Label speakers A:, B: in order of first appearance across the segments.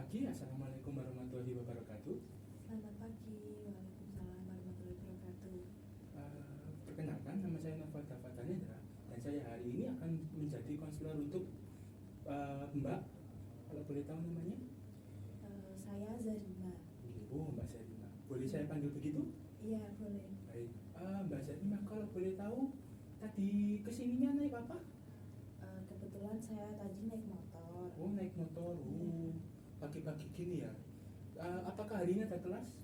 A: pagi, Assalamualaikum warahmatullahi wabarakatuh.
B: Selamat pagi, waalaikumsalam warahmatullahi wabarakatuh.
A: Perkenalkan, nama saya Noval Dafatanendra dan saya hari ini akan menjadi konselor untuk Mbak. Kalau boleh tahu namanya?
B: Saya Zarima.
A: Oh, Mbak Zarima. Boleh saya panggil begitu?
B: Iya, boleh.
A: Baik. Mbak Zarima, kalau boleh tahu tadi kesininya naik apa?
B: Kebetulan saya tadi naik motor.
A: Oh, naik motor. Oh, pagi-pagi gini ya. Apakah hari ini ada kelas?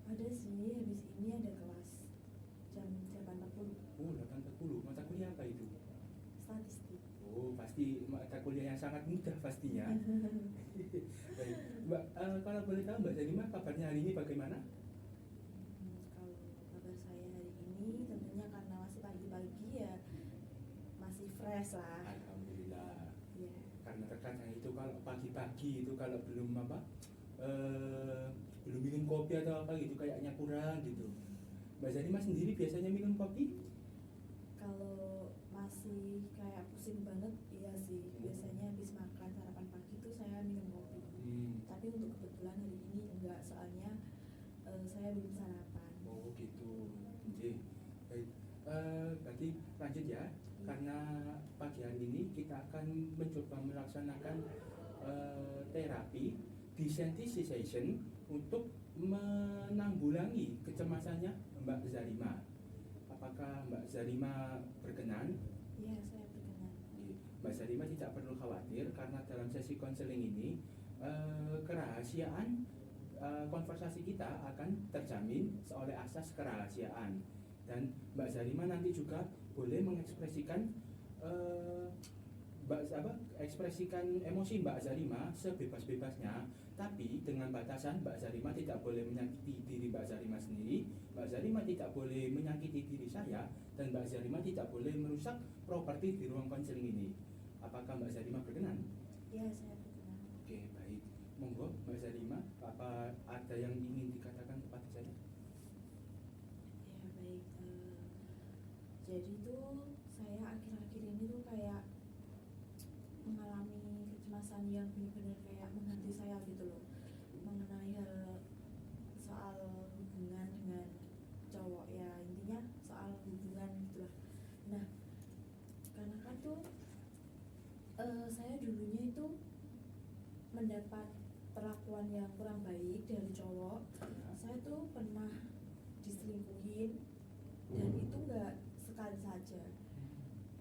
B: Ada sih, habis ini ada kelas jam 8.40.
A: Oh, 8.40. Mata kuliah apa itu?
B: Statistik.
A: Oh, pasti mata kuliah yang sangat mudah pastinya. Baik. Mbak, kalau boleh tahu Mbak Zarima, kabarnya hari ini bagaimana?
B: Kalau kabar saya hari ini tentunya karena masih pagi-pagi ya masih fresh lah.
A: Alhamdulillah.
B: Ya.
A: Karena terkadang itu kalau pagi-pagi itu kalau belum belum minum kopi atau apa gitu kayaknya kurang gitu. Mbak Zarima sendiri biasanya minum kopi?
B: Kalau masih kayak pusing banget, iya sih. Biasanya habis makan sarapan pagi itu saya minum kopi. Tapi untuk kebetulan hari ini enggak, soalnya saya belum sarapan.
A: Oh gitu. Oke. Baik. Berarti lanjut ya. Karena pagi hari ini kita akan mencoba melaksanakan terapi desensitization untuk menanggulangi kecemasannya Mbak Zarima. Apakah Mbak Zarima berkenan?
B: Iya, saya berkenan.
A: Mbak Zarima tidak perlu khawatir karena dalam sesi konseling ini kerahasiaan konversasi kita akan terjamin oleh asas kerahasiaan, dan Mbak Zarima nanti juga boleh mengekspresikan ekspresikan emosi Mbak Zarima sebebas-bebasnya, tapi dengan batasan Mbak Zarima tidak boleh menyakiti diri Mbak Zarima sendiri, Mbak Zarima tidak boleh menyakiti diri saya, dan Mbak Zarima tidak boleh merusak properti di ruang konseling ini. Apakah Mbak Zarima berkenan?
B: Iya, saya berkenan.
A: Oke, baik. Monggo Mbak Zarima, apa ada yang ingin dikatakan kepada saya?
B: Ya, baik. Jadi tuh saya akhir-akhir ini tuh kayak mengalami kecemasan yang benar-benar kayak menghantui saya gitu loh, mengenai hal soal hubungan dengan cowok, ya intinya soal hubungan gitulah. Nah, karena kan tuh saya dulunya itu mendapat perlakuan yang kurang baik dari cowok. Saya tuh pernah diselingkuhin dan itu nggak sekali saja.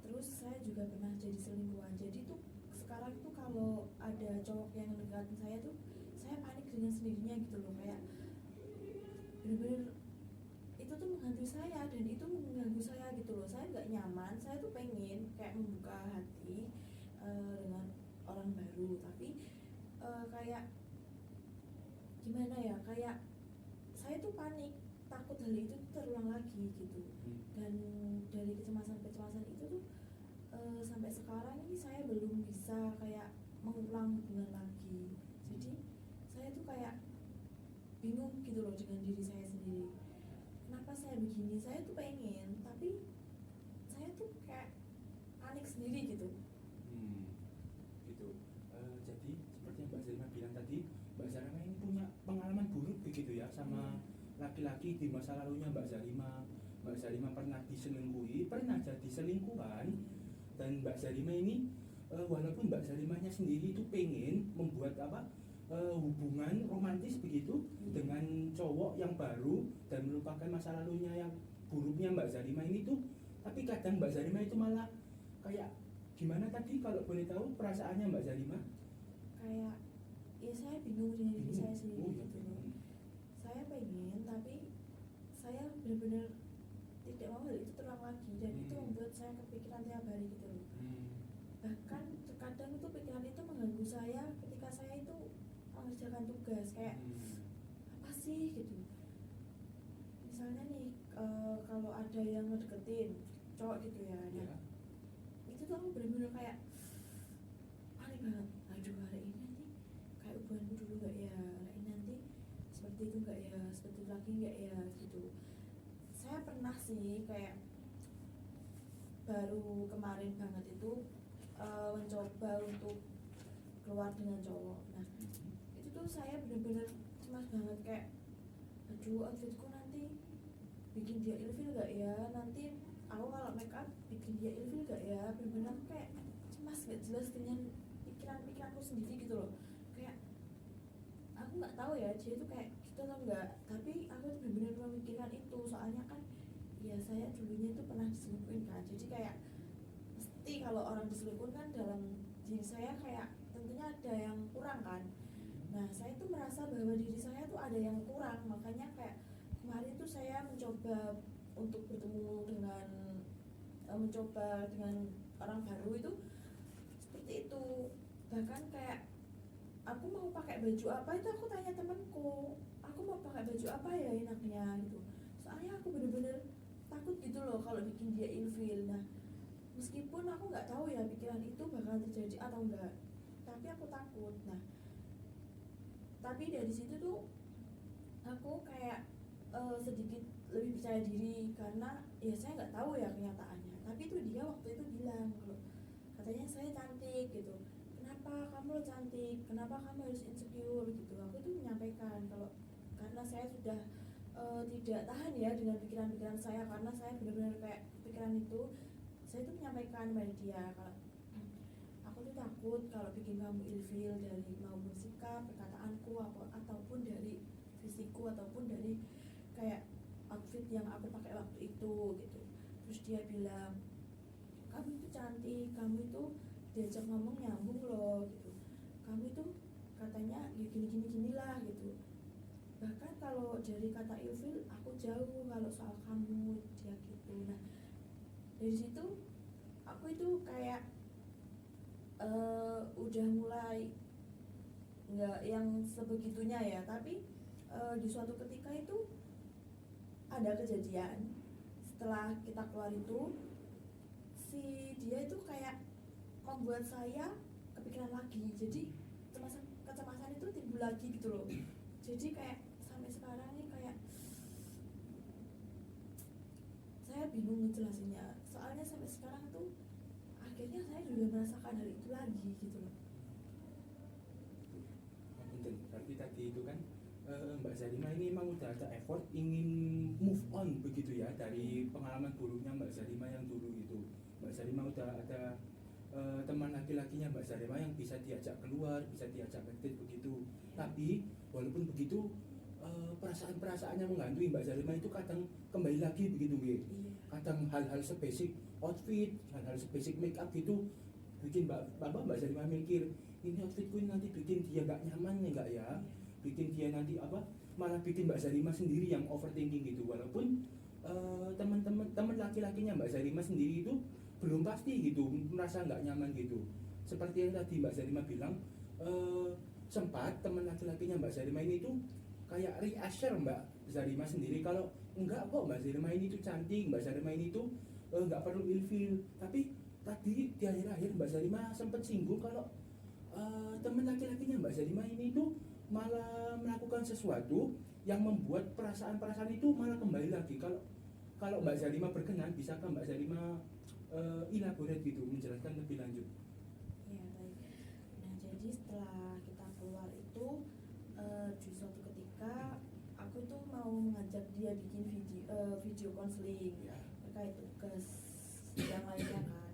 B: Terus saya juga pernah jadi selingkuhan. Jadi tuh sekarang tuh kalau ada cowok yang mendekatin saya tuh saya panik dengan sendirinya gitu loh, kayak bener-bener itu tuh menghantui saya dan itu mengganggu saya gitu loh. Saya nggak nyaman, saya tuh pengen kayak membuka hati dengan orang baru, tapi kayak gimana ya, kayak saya tuh panik, takut hal itu terulang lagi gitu. Dan dari kecemasan itu tuh sampai sekarang ini saya belum bisa kayak mengulang hubungan lagi. Jadi saya tuh kayak bingung gitu loh dengan diri saya sendiri. Kenapa saya begini? Saya tuh pengen, tapi saya tuh kayak panik sendiri gitu.
A: Gitu. Jadi seperti yang Mbak Zarima bilang tadi, Mbak Zarima ini punya pengalaman buruk begitu ya sama laki-laki di masa lalunya Mbak Zarima. Mbak Zarima pernah diselingkuhi, pernah jadi selingkuhan, dan Mbak Zarima ini walaupun Mbak Zarimanya sendiri itu pengen membuat hubungan romantis begitu dengan cowok yang baru dan melupakan masa lalunya yang buruknya Mbak Zarima ini tuh, tapi kadang Mbak Zarima itu malah kayak gimana tadi kalau boleh tahu perasaannya Mbak Zarima?
B: Kayak ya saya bingung dengan diri saya sendiri gitu loh.
A: Bingung.
B: Saya pengen, tapi saya benar-benar tidak mau hal itu terulang lagi, dan itu membuat saya kepikiran tiap hari gitu loh. Bahkan terkadang itu pikiran itu mengganggu saya ketika saya itu mengerjakan tugas, kayak apa sih gitu. Misalnya nih kalau ada yang ngedeketin cowok gitu ya, nah, itu tuh aku benar-benar kayak panik banget. Aduh, hari ini nanti kayak hubunganku dulu gak ya, hari ini nanti seperti itu gak ya, seperti itu lagi gak ya gitu. Saya pernah sih kayak baru kemarin banget itu mencoba untuk keluar dengan cowok. Nah, itu tuh saya bener-bener cemas banget kayak aduh outfitku nanti bikin dia ilfil gak ya, nanti aku kalau make up bikin dia ilfil gak ya, bener-bener aku kayak cemas gak jelas dengan pikiran-pikiranku sendiri gitu loh. Kayak aku nggak tahu ya dia tuh kayak gitu atau enggak, tapi aku tuh bener-bener memikirkan itu, soalnya kan ya saya dulunya itu pernah diselingkuhin kan, jadi kayak mesti kalau orang diselingkuhin kan dalam diri saya kayak tentunya ada yang kurang kan. Nah saya tuh merasa bahwa diri saya tuh ada yang kurang, makanya kayak kemarin tuh saya mencoba untuk bertemu dengan mencoba dengan orang baru itu seperti itu. Bahkan kayak aku mau pakai baju apa itu aku tanya temanku, aku mau pakai baju apa ya enaknya gitu, soalnya aku bener-bener takut gitu loh kalau bikin dia ilfil. Nah meskipun aku nggak tahu ya pikiran itu bakal terjadi atau enggak, tapi aku takut. Nah tapi dari situ tuh aku kayak sedikit lebih percaya diri, karena ya saya nggak tahu ya kenyataannya, tapi itu dia waktu itu bilang kalau katanya saya cantik gitu, kenapa kamu cantik, kenapa kamu harus insecure gitu. Aku tuh menyampaikan kalau karena saya sudah tidak tahan ya dengan pikiran-pikiran saya, karena saya benar-benar kayak pikiran itu. Saya tuh menyampaikan pada dia kalau aku tuh takut kalau bikin kamu ilfil dari maupun sikap perkataanku ataupun dari fisikku ataupun dari kayak outfit yang aku pakai waktu itu gitu. Terus dia bilang kamu itu cantik, kamu itu diajak ngomong nyambung loh gitu, kamu itu katanya ya gini lah gitu. Bahkan kalau dari kata ilfil aku jauh kalau soal kamu, dia gitu. Nah dari situ aku itu kayak udah mulai nggak yang sebegitunya ya, tapi di suatu ketika itu ada kejadian setelah kita keluar itu, si dia itu kayak membuat saya kepikiran lagi, jadi kecemasan itu timbul lagi gitu loh. Jadi kayak sampai sekarang nih kayak saya bingung ngejelasinnya, soalnya sampai sekarang tuh akhirnya saya juga merasakan hal itu lagi gitu loh.
A: Berarti tadi itu kan Mbak Zarima ini memang udah ada effort ingin move on begitu ya dari pengalaman buruknya Mbak Zarima yang dulu gitu. Mbak Zarima udah ada teman laki-lakinya Mbak Zarima yang bisa diajak keluar, bisa diajak ngedate begitu. Tapi walaupun begitu perasaan-perasaannya menghantui Mbak Zarima itu kadang kembali lagi begitu gitu. Kadang hal-hal sebasic outfit, hal-hal sebasic make up gitu bikin Mbak Zarima mikir, ini outfitku ini nanti bikin dia nggak nyaman ya nggak ya, bikin dia nanti malah bikin Mbak Zarima sendiri yang overthinking gitu. Walaupun teman laki-lakinya Mbak Zarima sendiri itu belum pasti gitu, merasa nggak nyaman gitu. Seperti yang tadi Mbak Zarima bilang, sempat teman laki-lakinya Mbak Zarima ini tuh kayak reassure Mbak Zarima sendiri kalau enggak kok Mbak Zarima ini tuh cantik, Mbak Zarima ini tuh nggak perlu ilfil. Tapi tadi di akhir-akhir Mbak Zarima sempat singgung kalau teman laki-lakinya Mbak Zarima ini tuh malah melakukan sesuatu yang membuat perasaan-perasaan itu malah kembali lagi. Kalau Mbak Zarima berkenan, bisakah Mbak Zarima elaborate gitu, menjelaskan lebih lanjut?
B: Ya baik. Nah jadi setelah kita keluar itu di suatu ketika aku tuh mau mengajak dia bikin video konseling terkait tugas yang lainnya kan.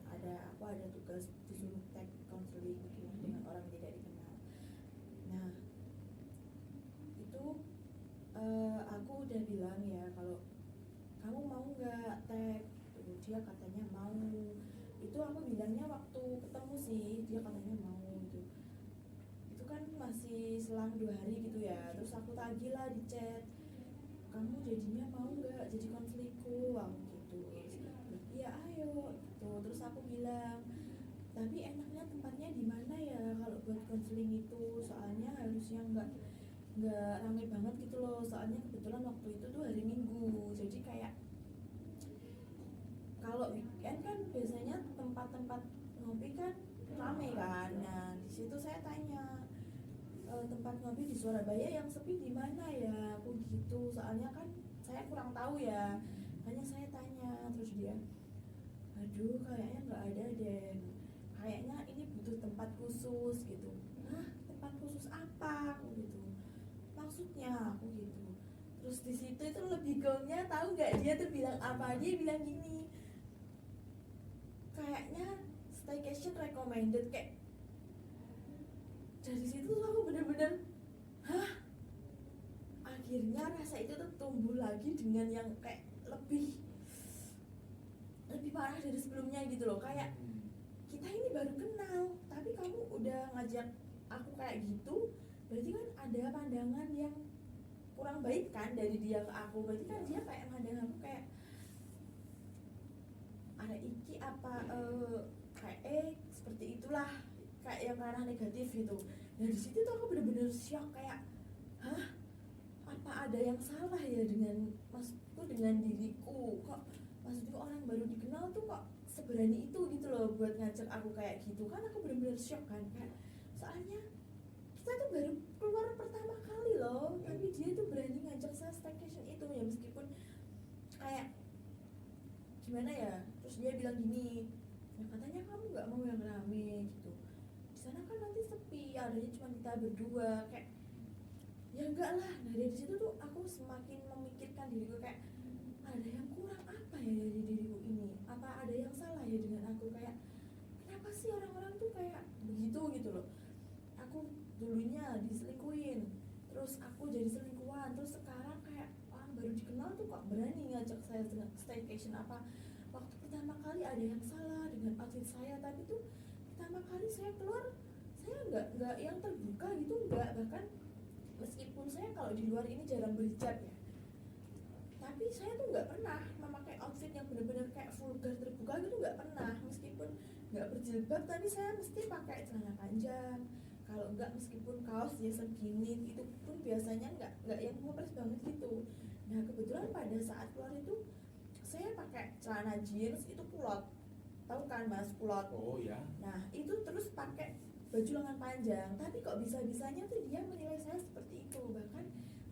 B: Aku ada tugas disuruh tag konseling dengan orang yang tidak dikenal. Nah itu aku udah bilang ya kalau kamu mau nggak tag, dia katanya mau. Itu aku bilangnya waktu ketemu sih, dia katanya mau gitu. Itu kan masih selang 2 hari gitu ya. Terus aku tagih lah di chat, kamu jadinya mau nggak jadi konselingku, aku gitu. Iya ayo gitu. Terus aku bilang, tapi enaknya tempatnya di mana ya kalau buat konseling itu, soalnya harusnya nggak rame banget gitu loh, soalnya kebetulan waktu itu tuh hari Minggu, jadi kayak kalau weekend kan biasanya tempat-tempat ngopi kan rame kan. Nah di situ saya tanya tempat ngopi di Surabaya yang sepi di mana ya, aku gitu, soalnya kan saya kurang tahu ya, hanya saya tanya. Terus dia, aduh kayaknya nggak ada deh, kayaknya ini butuh tempat khusus gitu. Nah tempat khusus terus apa aku gitu, maksudnya aku gitu. Terus di situ itu lebih gongnya, tahu nggak dia tuh bilang apa? Dia bilang gini, kayaknya staycation recommended. Kayak dari situ tuh aku bener-bener hah, akhirnya rasa itu tuh tumbuh lagi dengan yang kayak lebih parah dari sebelumnya gitu loh. Kayak kita ini baru kenal tapi kamu udah ngajak aku kayak gitu, berarti kan ada pandangan yang kurang baik kan dari dia ke aku. Berarti kan dia kayak mandang aku kayak ada iki apa kayak seperti itulah, kayak yang ranah negatif gitu. Dan di situ tuh aku bener-bener shock, kayak hah, apa ada yang salah ya dengan maksudku, dengan diriku? Kok maksudku orang baru dikenal tuh kok seberani itu gitu loh buat ngajak aku kayak gitu. Kan aku bener-bener shock kan, kayak soalnya kita tuh baru keluar pertama kali loh, tapi dia tuh berani ngajak saya staycation itu ya, meskipun kayak gimana ya. Terus dia bilang gini, ya katanya kamu nggak mau yang rame gitu, di sana kan nanti sepi, adanya cuma kita berdua. Kayak ya enggak lah. Nah dari situ tuh aku semakin memikirkan diriku, kayak ada yang kurang apa ya dari diriku ini, apa ada yang salah ya dengan aku? Kayak kenapa sih orang-orang tuh kayak begitu gitu loh. Aku dulunya diselingkuhin, terus aku jadi selingkuhan, terus sekarang kayak orang baru dikenal tuh kok berani ngajak saya staycation. Apa waktu pertama kali ada yang salah dengan outfit saya? Tapi tuh pertama kali saya keluar, saya nggak yang terbuka gitu, nggak. Bahkan meskipun saya kalau di luar ini jarang berhijab ya, tapi saya tuh nggak pernah memakai outfit yang benar-benar kayak vulgar terbuka gitu, nggak pernah. Meskipun nggak berjilbab, tapi saya mesti pakai celana panjang. Kalau enggak, meskipun kaos ya segini, itu pun biasanya nggak yang ngepres banget gitu. Nah kebetulan pada saat keluar itu saya pakai celana jeans itu kulot, tahu kan mas, kulot.
A: Oh ya.
B: Nah itu terus pakai baju lengan panjang, tapi kok bisa-bisanya tuh dia menilai saya seperti itu. Bahkan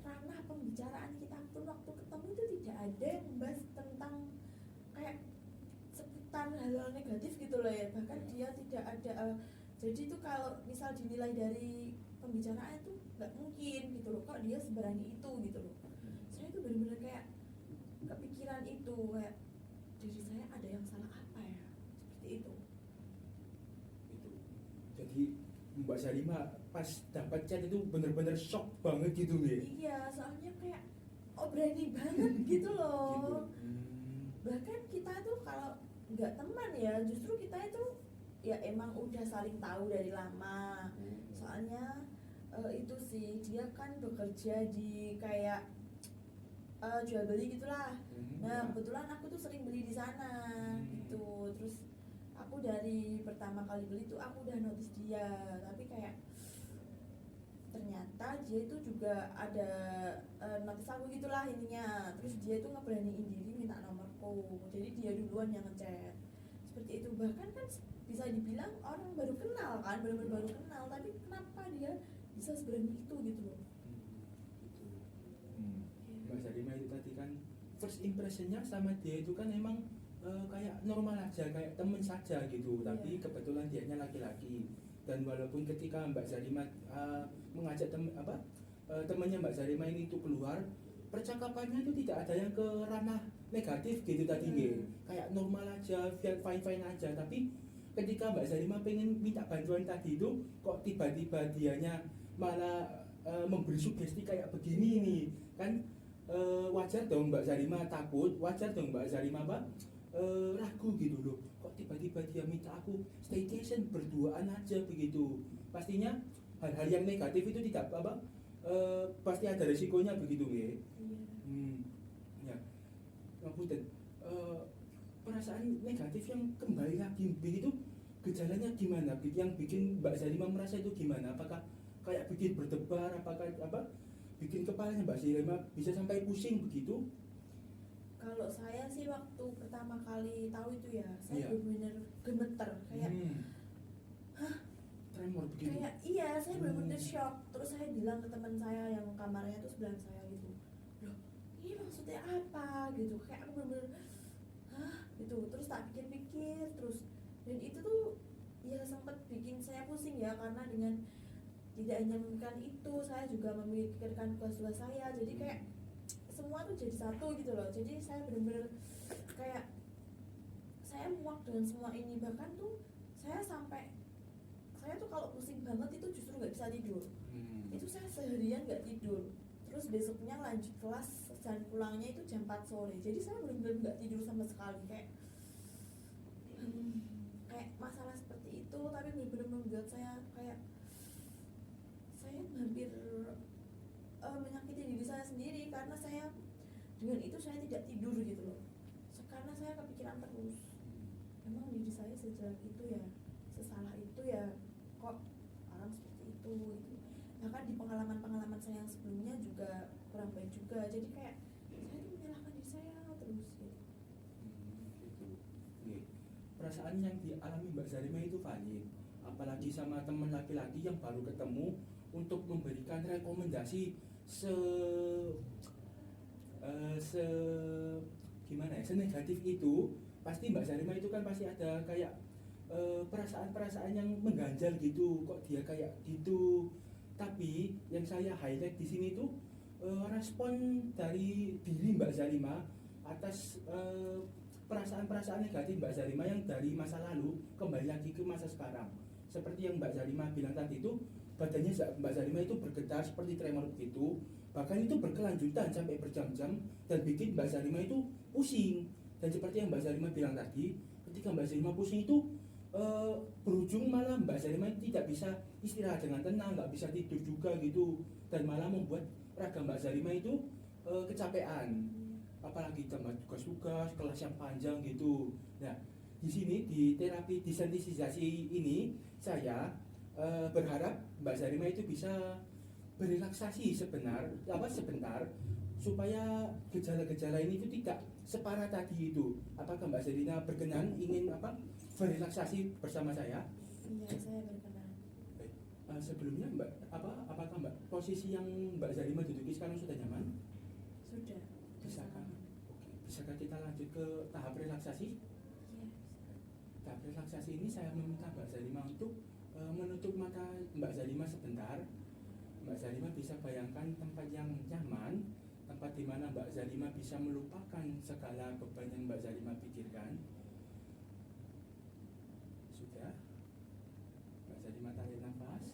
B: ranah pembicaraan kita pun waktu ketemu itu tidak ada yang membahas tentang kayak seputar hal-hal negatif gitu loh ya. Bahkan dia tidak ada jadi itu kalau misal dinilai dari pembicaraan itu nggak mungkin gitu loh, kok dia seberani itu gitu loh. Saya tuh benar-benar kayak kepikiran itu, kayak diri saya ada yang salah apa ya, seperti itu.
A: Jadi Mbak Sarima pas dapat chat itu bener-bener shock banget gitu nih.
B: Iya, soalnya kayak oh berani banget gitu loh. Bahkan kita tuh kalau nggak teman ya, justru kita itu ya emang udah saling tahu dari lama. Soalnya itu sih dia kan bekerja di kayak jual beli gitulah. Nah kebetulan aku tuh sering beli di sana gitu. Terus aku dari pertama kali beli tuh aku udah notice dia, tapi kayak ternyata dia itu juga ada notice aku gitulah intinya. Terus dia tuh ngeberaniin diri minta nomorku, jadi dia duluan yang ngechat seperti itu. Bahkan kan bisa dibilang orang baru kenal kan, benar-benar baru kenal, tapi kenapa dia bisa seberani itu gitu loh.
A: Mbak Sarima itu tadi kan first impressionnya sama dia itu kan emang kayak normal aja, kayak temen saja gitu. Tapi kebetulan dianya laki-laki, dan walaupun ketika Mbak Sarima mengajak temannya Mbak Sarima ini itu keluar, percakapannya itu tidak ada yang ke ranah negatif gitu tadi nggih. Kayak normal aja, fine aja. Tapi ketika Mbak Sarima pengen minta bantuan tadi itu, kok tiba-tiba dianya malah memberi sugesti kayak begini nih kan. Wajar dong Mbak Sarima takut, wajar dong Mbak Sarima ragu gitu loh. Kok tiba-tiba dia minta aku staycation berduaan aja begitu. Pastinya hal-hal yang negatif itu tidak pasti ada resikonya begitu ya. Ya. Ngapunten. Perasaan negatif yang kembali lagi begitu, gejalanya gimana? Yang bikin Mbak Sarima merasa itu gimana? Apakah kayak bikin berdebar, apakah bikin kepalanya Mbak Sarima bisa sampai pusing begitu?
B: Kalau saya sih waktu pertama kali tahu itu ya, saya benar-benar gemeter, kayak hah,
A: tremor begitu.
B: Kayak iya, saya benar-benar shock. Terus saya bilang ke teman saya yang kamarnya tuh sebelah saya gitu, loh ini maksudnya apa gitu. Kayak aku benar-benar hah gitu. Terus tak pikir-pikir terus, dan itu tuh ya sempat bikin saya pusing ya, karena dengan tidak hanya memikirkan itu, saya juga memikirkan tugas-tugas saya, jadi kayak semua tuh jadi satu gitu loh. Jadi saya bener-bener kayak saya muak dengan semua ini. Bahkan tuh saya tuh kalau pusing banget itu justru nggak bisa tidur. Itu saya seharian nggak tidur, terus besoknya lanjut kelas dan pulangnya itu jam 4 sore. Jadi saya benar-benar nggak tidur sama sekali, kayak masalah seperti itu. Tapi benar-benar membuat saya kayak saya hampir menyakiti diri saya sendiri, karena saya dengan itu saya tidak tidur gitu loh, karena saya kepikiran terus, emang diri saya sejelek itu ya, sesalah itu ya, kok orang seperti itu gitu. Bahkan di pengalaman saya yang sebelumnya juga kurang baik juga, jadi kayak saya tuh menyalahkan diri saya terus gitu.
A: Gitu. Nih, perasaan yang dialami Mbak Zarima itu valid, apalagi sama teman laki-laki yang baru ketemu untuk memberikan rekomendasi gimana ya, senegatif itu. Pasti Mbak Zarima itu kan pasti ada kayak perasaan-perasaan yang mengganjal gitu, kok dia kayak gitu. Tapi yang saya highlight di sini tuh respon dari diri Mbak Zarima atas perasaan-perasaan negatif Mbak Zarima yang dari masa lalu kembali lagi ke masa sekarang. Seperti yang Mbak Zarima bilang tadi itu, badannya Mbak Zarima itu bergetar seperti tremor begitu, bahkan itu berkelanjutan sampai berjam-jam dan bikin Mbak Zarima itu pusing. Dan seperti yang Mbak Zarima bilang tadi, ketika Mbak Zarima pusing itu berujung malah Mbak Zarima tidak bisa istirahat dengan tenang, nggak bisa tidur juga gitu, dan malah membuat raga Mbak Zarima itu kecapean, apalagi tambah tugas-tugas kelas yang panjang gitu. Nah, di sini di terapi desensitisasi ini saya berharap Mbak Zarima itu bisa berelaksasi sebentar supaya gejala-gejala ini itu tidak separah tadi itu. Apakah Mbak Zarima berkenan ingin berelaksasi bersama saya?
B: Iya, saya berkenan.
A: Baik. Sebelumnya apakah Mbak posisi yang Mbak Zarima duduki sekarang sudah nyaman?
B: Sudah.
A: Bisakah? Oke. Bisakah kita lanjut ke tahap relaksasi?
B: Iya.
A: Tahap relaksasi ini saya meminta Mbak Zarima untuk menutup mata Mbak Zarima sebentar. Mbak Zarima bisa bayangkan tempat yang nyaman, tempat di mana Mbak Zarima bisa melupakan segala beban yang Mbak Zarima pikirkan. Sudah? Mbak Zarima tarik nafas,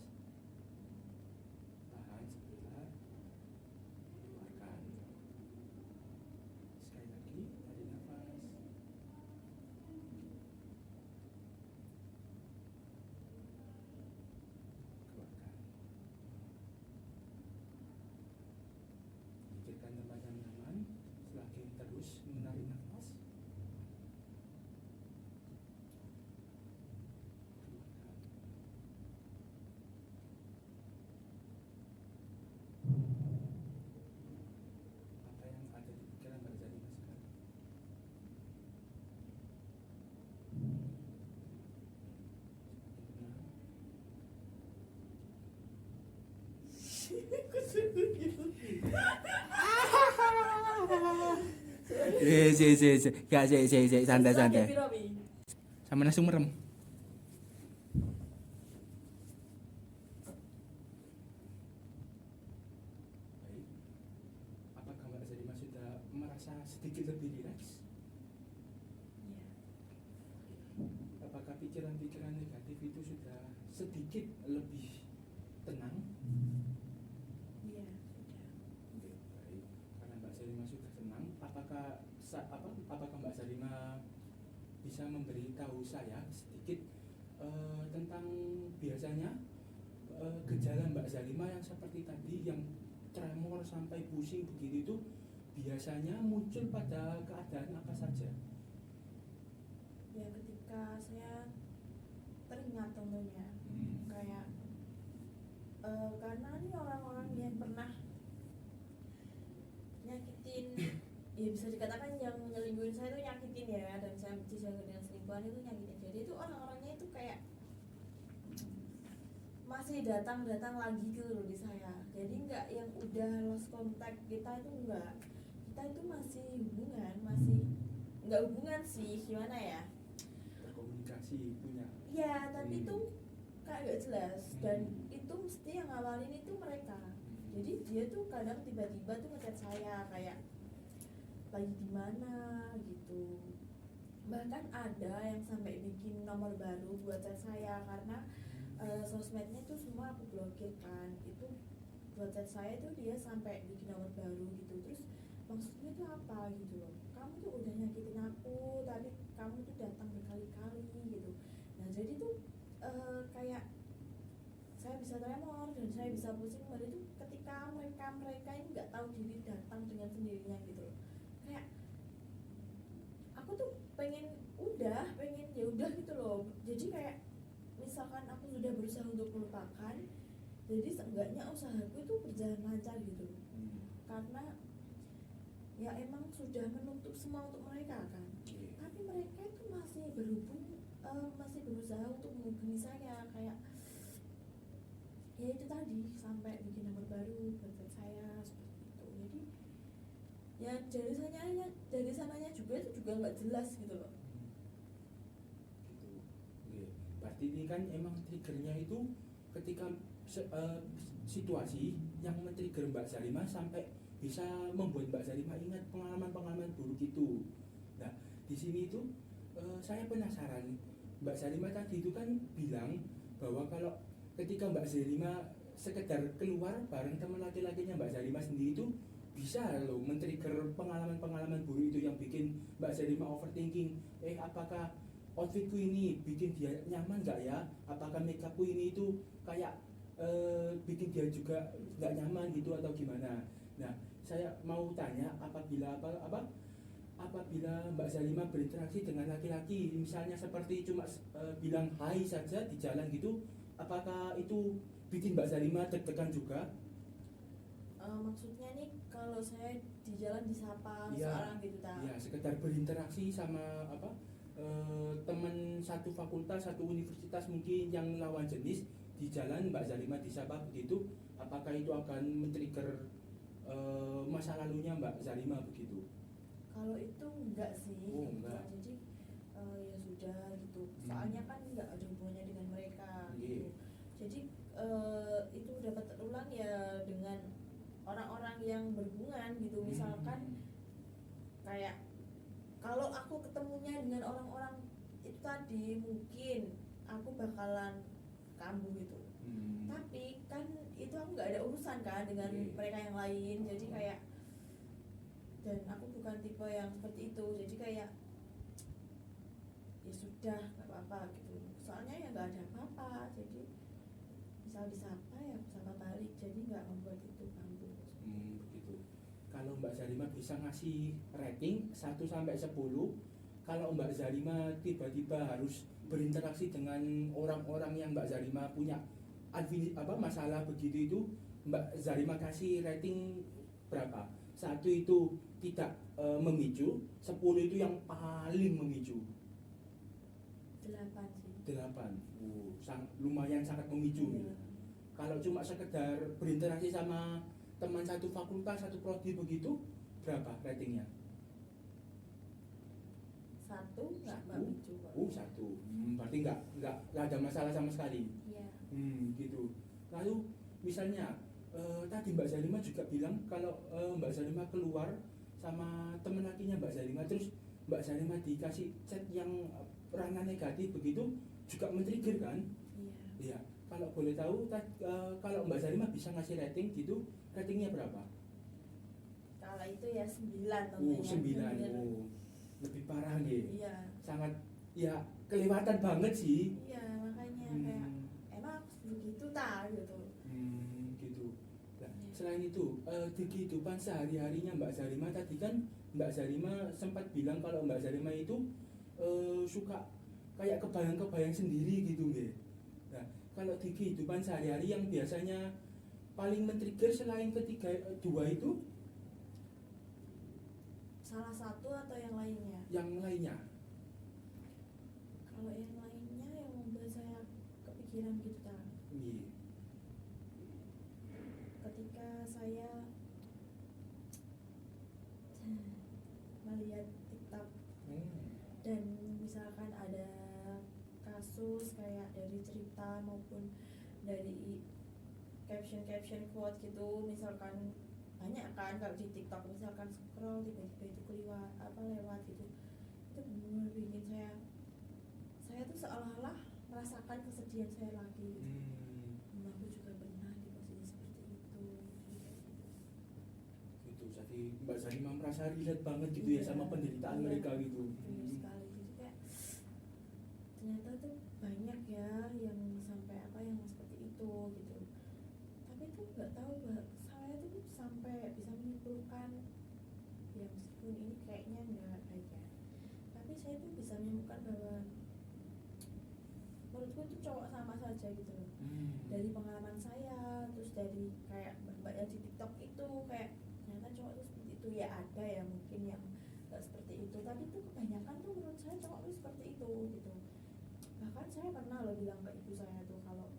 A: tahan sebentar, keluarkan. Sekali lagi, tarik nafas, keluarkan. Pikirkan tempat yang nyaman, selagi terus menarik nafas. Apa yang ada di pikiran Mbak Zarima sekarang? Gak, santai. Sama langsung merem. Baik. Apakah Mbak Zarima sudah merasa sedikit lebih rileks?
B: Iya.
A: Apakah pikiran-pikiran negatif itu sudah sedikit lebih tenang?
B: Iya, sudah.
A: Oke, baik. Karena Mbak Zarima sudah tenang, apakah Mbak Zarima bisa memberitahu saya sedikit tentang biasanya gejala Mbak Zarima yang seperti tadi, yang tremor sampai pusing begitu itu biasanya muncul pada keadaan apa saja?
B: Ya, ketika saya teringat tentunya kayak karena ini orang-orang yang pernah nyakitin, ya bisa dikatakan yang nyelingkuhin saya itu nyakitin ya, dan saya dijaga dengan selingkuhan itu nyakitin. Jadi itu orang-orangnya itu kayak masih datang lagi gitu loh di saya. Jadi nggak yang udah lost contact, kita itu enggak, kita itu masih hubungan, masih nggak hubungan sih, gimana ya,
A: Berkomunikasi punya.
B: ya tapi tuh kayak gak jelas. Dan itu mesti yang ngawalin itu mereka. Jadi dia tuh kadang tiba-tiba tuh ngechat saya kayak lagi di mana gitu. Bahkan ada yang sampai bikin nomor baru buat chat saya karena sosmednya tuh semua aku blokir kan. Itu buat chat saya tuh dia sampai bikin nomor baru gitu. Terus maksudnya tuh apa gitu loh, kamu tuh udah nyakitin aku tapi kamu tuh datang berkali-kali gitu. Nah jadi tuh kayak saya bisa tremor dan saya bisa pusing kembali tuh ketika mereka ini nggak tahu diri datang dengan sendirinya gitu loh. Kayak aku tuh pengen ya udah gitu loh. Jadi kayak misalkan aku sudah berusaha untuk melupakan, jadi seenggaknya usahaku itu berjalan lancar gitu loh. Karena ya emang sudah menutup semua untuk mereka kan, tapi mereka itu masih masih berusaha untuk menghubungi saya kayak ya itu tadi sampai bikin nomor baru buat saya seperti itu. Jadi ya dari sananya juga itu juga nggak jelas gitu loh.
A: Gitu. Oke. Berarti ini kan emang triggernya itu ketika situasi yang men-trigger Mbak Zarima sampai bisa membuat Mbak Zarima ingat pengalaman-pengalaman buruk itu. Nah, di sini itu saya penasaran. Mbak Zarima tadi itu kan bilang bahwa kalau ketika Mbak Zarima sekedar keluar bareng teman laki-lakinya Mbak Zarima sendiri itu bisa loh men-trigger pengalaman-pengalaman buruk itu yang bikin Mbak Zarima overthinking. Apakah outfitku ini bikin dia nyaman nggak ya? Apakah makeupku ini itu kayak bikin dia juga nggak nyaman gitu atau gimana? Nah, saya mau tanya apabila Mbak Zarima berinteraksi dengan laki-laki, misalnya seperti cuma bilang hai saja di jalan gitu, apakah itu bikin Mbak Zarima deg-degan juga?
B: Maksudnya nih kalau saya di jalan disapa
A: Ya,
B: seorang gitu tak?
A: ya sekedar berinteraksi sama teman satu fakultas, satu universitas mungkin yang lawan jenis di jalan Mbak Zarima disapa begitu, apakah itu akan men-trigger masa lalunya Mbak Zarima begitu?
B: Kalau itu enggak sih.
A: Oh, enggak.
B: Jadi ya sudah gitu. Soalnya kan enggak ada hubungannya dengan mereka gitu. Jadi itu dapat terulang ya dengan orang-orang yang berhubungan gitu. Misalkan kayak kalau aku ketemunya dengan orang-orang itu tadi mungkin aku bakalan kambuh gitu. Tapi kan itu aku nggak ada urusan kan dengan mereka yang lain. Jadi kayak dan aku bukan tipe yang seperti itu. Jadi kayak ya sudah nggak apa-apa gitu. Soalnya ya nggak ada apa-apa. Jadi misal disapa ya aku sapa balik. Jadi nggak membuat itu kambuh.
A: Begitu. Kalau Mbak Zarima bisa ngasih rating 1 sampai 10, kalau Mbak Zarima tiba-tiba harus berinteraksi dengan orang-orang yang Mbak Zarima punya masalah begitu itu, Mbak Zarima kasih rating berapa? 1 itu tidak memicu, 10 itu yang paling memicu.
B: 8 sih.
A: 8. Lumayan sangat memicu.
B: Iya.
A: Kalau cuma sekedar berinteraksi sama teman satu fakultas, satu prodi begitu, berapa ratingnya?
B: 1 nggak memicu kok.
A: 1. Berarti nggak ada masalah sama sekali.
B: Iya.
A: Gitu. Lalu misalnya tadi Mbak Zarima juga bilang kalau Mbak Zarima keluar sama teman lakinya Mbak Zarima, terus Mbak Zarima dikasih chat yang ranah negatif begitu, juga men-trigger kan?
B: Iya.
A: Iya. Kalau boleh tahu, kalau Mbak Zarima bisa ngasih rating gitu, ratingnya berapa?
B: Kalau itu ya 9 tentunya.
A: 9. Lebih parah nih.
B: Iya.
A: Sangat ya kelewatan banget sih.
B: Iya, makanya kayak emang begitu tak gitu.
A: Gitu. Nah, selain itu di kehidupan sehari-harinya Mbak Zarima tadi kan Mbak Zarima sempat bilang kalau Mbak Zarima itu suka kayak kebayang-kebayang sendiri gitu nggih. Nah, kalau di kehidupan sehari-hari yang biasanya paling men-trigger selain ketiga dua itu,
B: Salah satu atau yang lainnya?
A: yang lainnya?
B: Kalau yang lainnya yang membuat saya kepikiran gitu tak.
A: Iya.
B: Ketika saya melihat TikTok dan misalkan ada kasus kasus kayak dari cerita maupun dari caption quote gitu, misalkan banyak kan kalau di TikTok, misalkan scroll tiba-tiba itu lewat gitu, itu benar-benar bikin saya tuh seolah-olah merasakan kesedihan saya lagi gitu. Aku juga pernah di posisi seperti itu
A: gitu. Jadi Mbak Zarima merasa relate banget gitu ya sama penderitaan mereka gitu.
B: Benar sekali gitu, kayak ternyata tuh banyak ya yang sampai yang seperti itu gitu. Tapi tuh nggak tahu saya tuh sampai bisa menyimpulkan, ya meskipun ini kayaknya nggak baik ya, tapi saya tuh bisa menyimpulkan bahwa menurutku itu cowok sama saja gitu loh. Dari pengalaman saya, terus dari kayak mbak yang di TikTok itu, kayak ternyata cowok itu seperti itu. Ya ada ya mungkin yang nggak seperti itu, tapi tuh kebanyakan tuh menurut saya cowok itu seperti itu gitu. Bahkan saya pernah loh bilang ke ibu saya tuh, kalau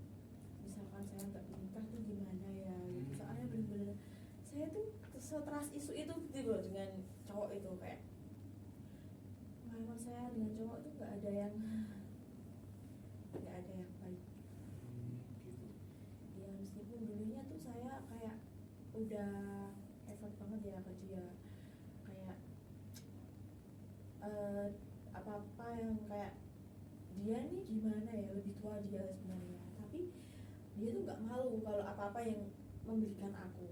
B: misalkan saya nggak menikah tuh gimana ya gitu. Soalnya bener-bener saya tuh seteras isu itu gitu loh dengan cowok itu, kayak pengalaman saya dengan cowok tuh nggak ada yang baik.
A: Gitu.
B: Ya meskipun dulunya tuh saya kayak udah effort banget ya ke dia, kayak apa-apa yang kayak dia nih gimana ya, lebih tua dia sebenarnya, tapi dia tuh nggak malu kalau apa-apa yang memberikan aku.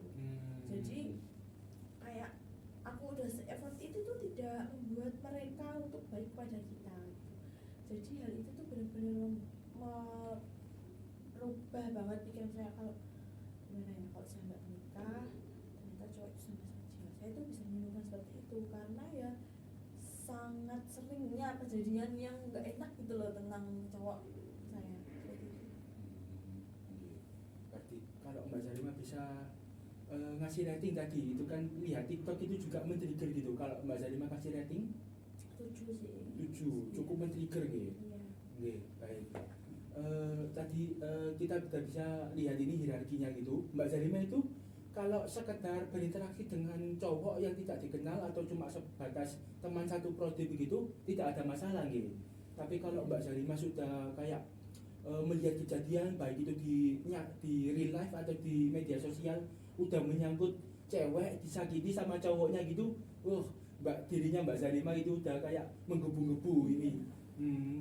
B: Jadi kayak aku udah se-effort itu tuh tidak membuat mereka untuk baik pada kita gitu. Jadi hal itu tuh benar-benar merubah banget pikiran saya, kalau gimana ya kalau saya nggak menikah ternyata cowok itu sama saja. Saya tuh bisa menyimpulkan seperti itu karena ya sangat seringnya kejadian yang nggak enak gitu loh tentang cowok saya seperti itu.
A: Berarti kalau Mbak Zarima bisa ngasih rating tadi, itu kan lihat TikTok itu juga men-trigger gitu. Kalau Mbak Zarima kasih rating
B: 7 sih.
A: 7, cukup men-trigger gitu.
B: Iya.
A: Oke, baik. Tadi kita bisa lihat ini hierarkinya gitu. Mbak Zarima itu kalau sekedar berinteraksi dengan cowok yang tidak dikenal atau cuma sebatas teman satu prodi begitu, tidak ada masalah gitu. Tapi kalau Mbak Zarima sudah kayak melihat kejadian baik itu di real life atau di media sosial, udah menyangkut cewek disakiti sama cowoknya gitu, dirinya Mbak Zarima itu udah kayak menggebu-gebu ini.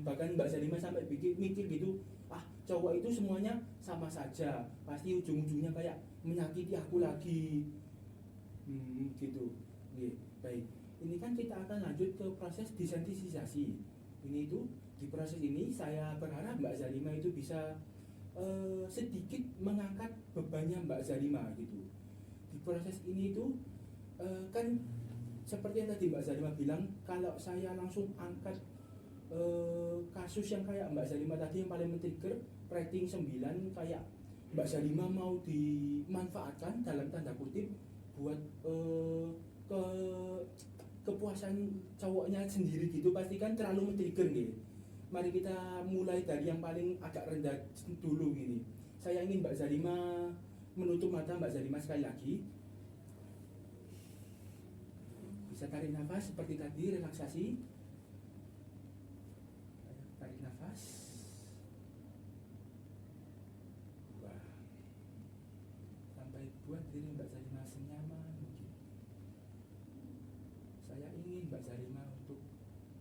A: Bahkan Mbak Zarima sampai mikir gitu, cowok itu semuanya sama saja, pasti ujung-ujungnya kayak menyakiti aku lagi. Gitu. Oke, baik. Ini kan kita akan lanjut ke proses desensitisasi. Ini itu di proses ini saya berharap Mbak Zarima itu bisa sedikit mengangkat bebannya Mbak Zarima gitu. Di proses ini itu kan seperti yang tadi Mbak Zarima bilang, kalau saya langsung angkat kasus yang kayak Mbak Zarima tadi yang paling men-trigger, rating 9, kayak Mbak Zarima mau dimanfaatkan dalam tanda kutip buat kepuasan cowoknya sendiri gitu, pasti kan terlalu men-trigger gitu. Mari kita mulai dari yang paling agak rendah dulu gini. Saya ingin Mbak Zarima menutup mata. Mbak Zarima sekali lagi bisa tarik nafas seperti tadi, relaksasi. Tarik nafas. Sampai buat diri Mbak Zarima senyaman mungkin. Saya ingin Mbak Zarima untuk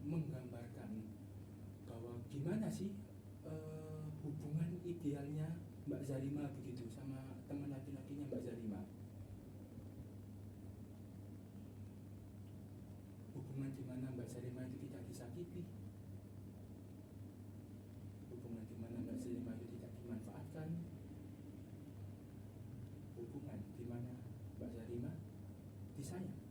A: menggambarkan bahwa gimana sih hubungan idealnya Mbak Zarima begitu sama teman laki-lakinya Mbak Zarima. Hubungan di mana Mbak Zarima itu tidak disakiti, hubungan di mana Mbak Zarima itu tidak dimanfaatkan, hubungan di mana Mbak Zarima disayang.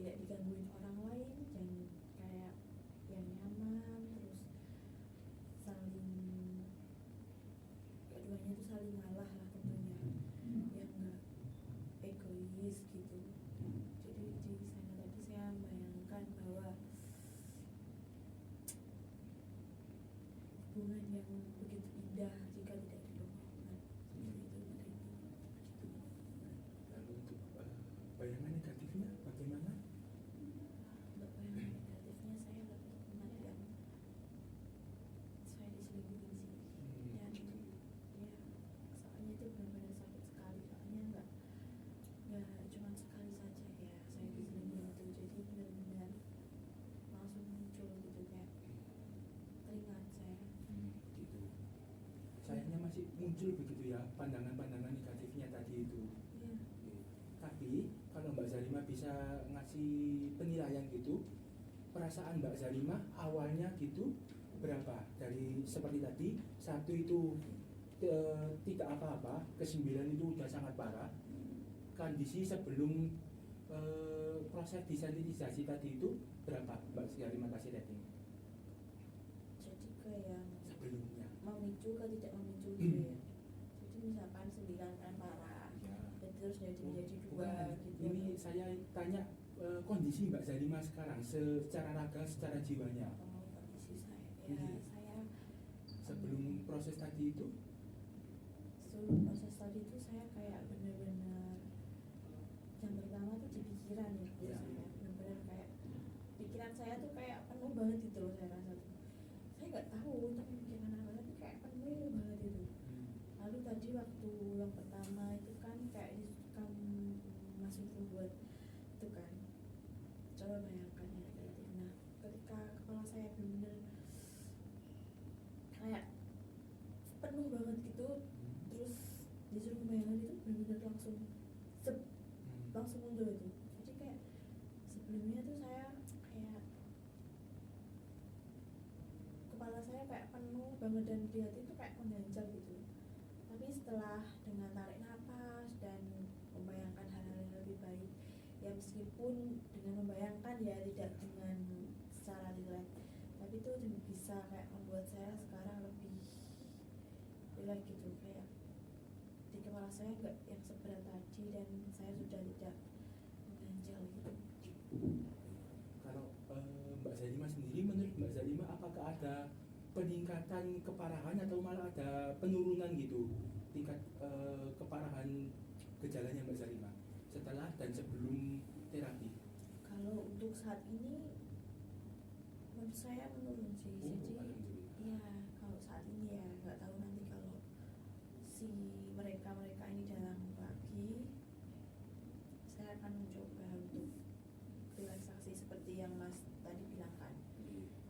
B: tidak digangguin orang lain dan kayak yang nyaman, terus saling keduanya tuh saling ngalah lah tentunya, yang enggak egois gitu. Jadi di sana tadi saya membayangkan bahwa hubungan yang begitu indah jika tidak dibohongkan, seperti itu Pak Denny.
A: Lalu untuk bayangan negatifnya bagaimana?
B: Untuk bayangan negatifnya saya lebih memandang saya diselingkuhin sih. Dan
A: Gitu.
B: ya, soalnya itu benar-benar sakit sekali, soalnya nggak cuma sekali saja ya saya diselingkuhin itu, jadi benar-benar langsung muncul gitu, kayak teringat saya.
A: Gitu. Sayangnya masih muncul begitu ya pandangan-pandangan negatifnya tadi itu.
B: Iya.
A: Oke. Tapi kalau Mbak Zarima bisa ngasih penilaian gitu, perasaan Mbak Zarima awalnya gitu berapa? Dari seperti tadi, satu itu tidak apa-apa, ke-9 itu udah sangat parah. Kondisi sebelum proses desensitisasi tadi itu berapa Mbak Zarima kasih rating?
B: Jadi ke yang
A: Sebelumnya.
B: memicu ke tidak memicu gitu ya. Jadi misalkan 9 kan parah,
A: Ya.
B: dan terus jadi menjadi 2
A: Bukan.
B: gitu.
A: Ini saya tanya kondisi Mbak Zarima sekarang secara raga, secara jiwanya.
B: Oh, kondisi saya ya,
A: Iya.
B: saya
A: Sebelum proses tadi itu,
B: sebelum proses tadi itu saya kayak bener-bener yang pertama tuh di pikiran ya,
A: Iya.
B: saya bener-bener kayak pikiran saya tuh kayak penuh banget gitu loh, saya rasa tuh saya nggak tahu itu pikiran apa, tapi kayak penuh banget itu. Lalu tadi waktu yang pertama itu kan kayak disuruh masuk buat itu kan, coba bayangkan ya gitu. Nah ketika kepala saya bener-bener kayak penuh banget gitu, terus disuruh membayangkan itu bener-bener langsung langsung muncul itu. Jadi kayak sebelumnya tuh saya kayak kepala saya kayak penuh banget dan di hati itu kayak mengganjal gitu. Tapi setelah dengan tarik nafas dan membayangkan hal-hal yang lebih baik, ya meskipun dengan membayangkan ya tidak dengan secara rileks, tapi itu bisa kayak membuat saya sekarang lebih rileks gitu, kayak di kepala saya nggak yang seberat tadi dan saya sudah tidak mengganjal gitu.
A: kalau Mbak Zarima sendiri, menurut Mbak Zarima apakah ada peningkatan keparahan atau malah ada penurunan gitu tingkat keparahan gejalanya Mbak Zarima setelah dan sebelum terapi?
B: Kalau untuk saat ini menurut saya menurun sih. Jadi
A: Alhamdulillah.
B: ya kalau saat ini ya nggak tahu nanti kalau si mereka ini datang lagi, saya akan mencoba untuk relaksasi seperti yang Mas tadi bilang kan.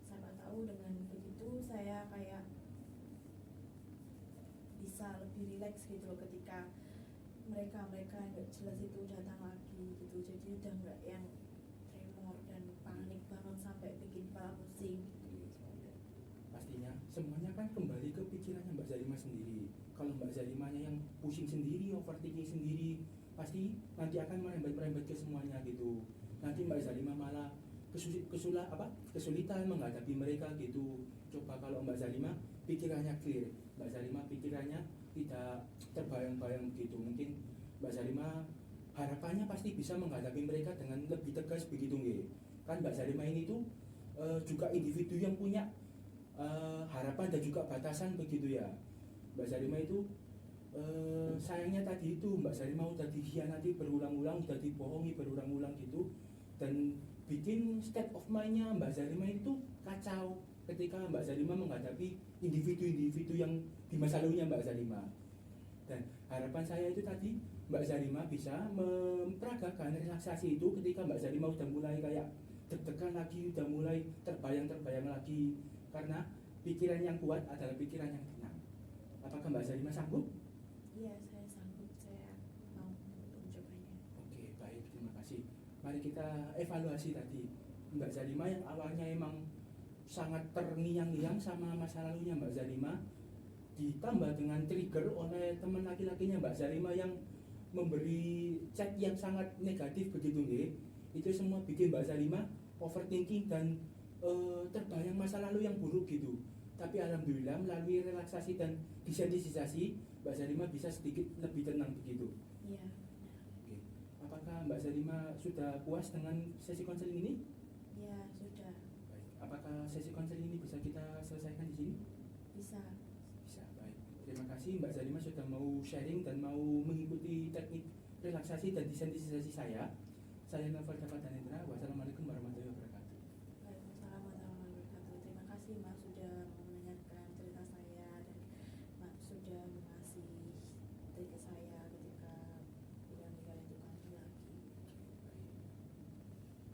B: Siapa tahu dengan begitu saya kayak bisa lebih rileks gitu loh ketika mereka yang nggak jelas itu datang lagi gitu. Jadi udah nggak yang tremor dan panik banget sampai bikin kepala pusing gitu.
A: Pastinya semuanya kan kembali ke pikirannya Mbak Zarima sendiri. Kalau Mbak Zarimanya yang pusing sendiri, overthinking sendiri, pasti nanti akan merembet ke semuanya gitu. Nanti Mbak Zarima malah kesulitan menghadapi mereka gitu. Coba kalau Mbak Zarima pikirannya clear, Mbak Zarima pikirannya tidak terbayang-bayang begitu, mungkin Mbak Zarima harapannya pasti bisa menghadapi mereka dengan lebih tegas begitu nggih. Kan Mbak Zarima ini tuh juga individu yang punya harapan dan juga batasan begitu ya. Mbak Zarima itu sayangnya tadi itu Mbak Zarima udah dikhianati berulang-ulang, udah dibohongi berulang-ulang gitu, dan bikin state of mind-nya Mbak Zarima itu kacau ketika Mbak Zarima menghadapi individu-individu yang di masa lalunya Mbak Zarima. Dan harapan saya itu tadi Mbak Zarima bisa memperagakan relaksasi itu ketika Mbak Zarima udah mulai kayak deg-degan lagi, udah mulai terbayang-terbayang lagi, karena pikiran yang kuat adalah pikiran yang tenang. Apakah Mbak Zarima sanggup?
B: Iya, saya sanggup, saya mau mencobanya.
A: Oke, baik, terima kasih. Mari kita evaluasi tadi Mbak Zarima yang awalnya emang sangat terngiang-ngiang sama masa lalunya Mbak Zarima, ditambah dengan trigger oleh teman laki-lakinya Mbak Zarima yang memberi chat yang sangat negatif begitu nggih. Itu semua bikin Mbak Zarima overthinking dan terbayang masa lalu yang buruk gitu. Tapi alhamdulillah melalui relaksasi dan desensitisasi, Mbak Zarima bisa sedikit lebih tenang begitu.
B: Iya.
A: Oke. Apakah Mbak Zarima sudah puas dengan sesi konseling ini?
B: Ya sudah.
A: Baik. Apakah sesi konseling ini bisa kita selesaikan di sini?
B: Bisa.
A: Bisa. Baik. Terima kasih Mbak Zarima sudah mau sharing dan mau mengikuti teknik relaksasi dan desensitisasi saya. Saya Novel Dapat Danendra. Wassalamualaikum.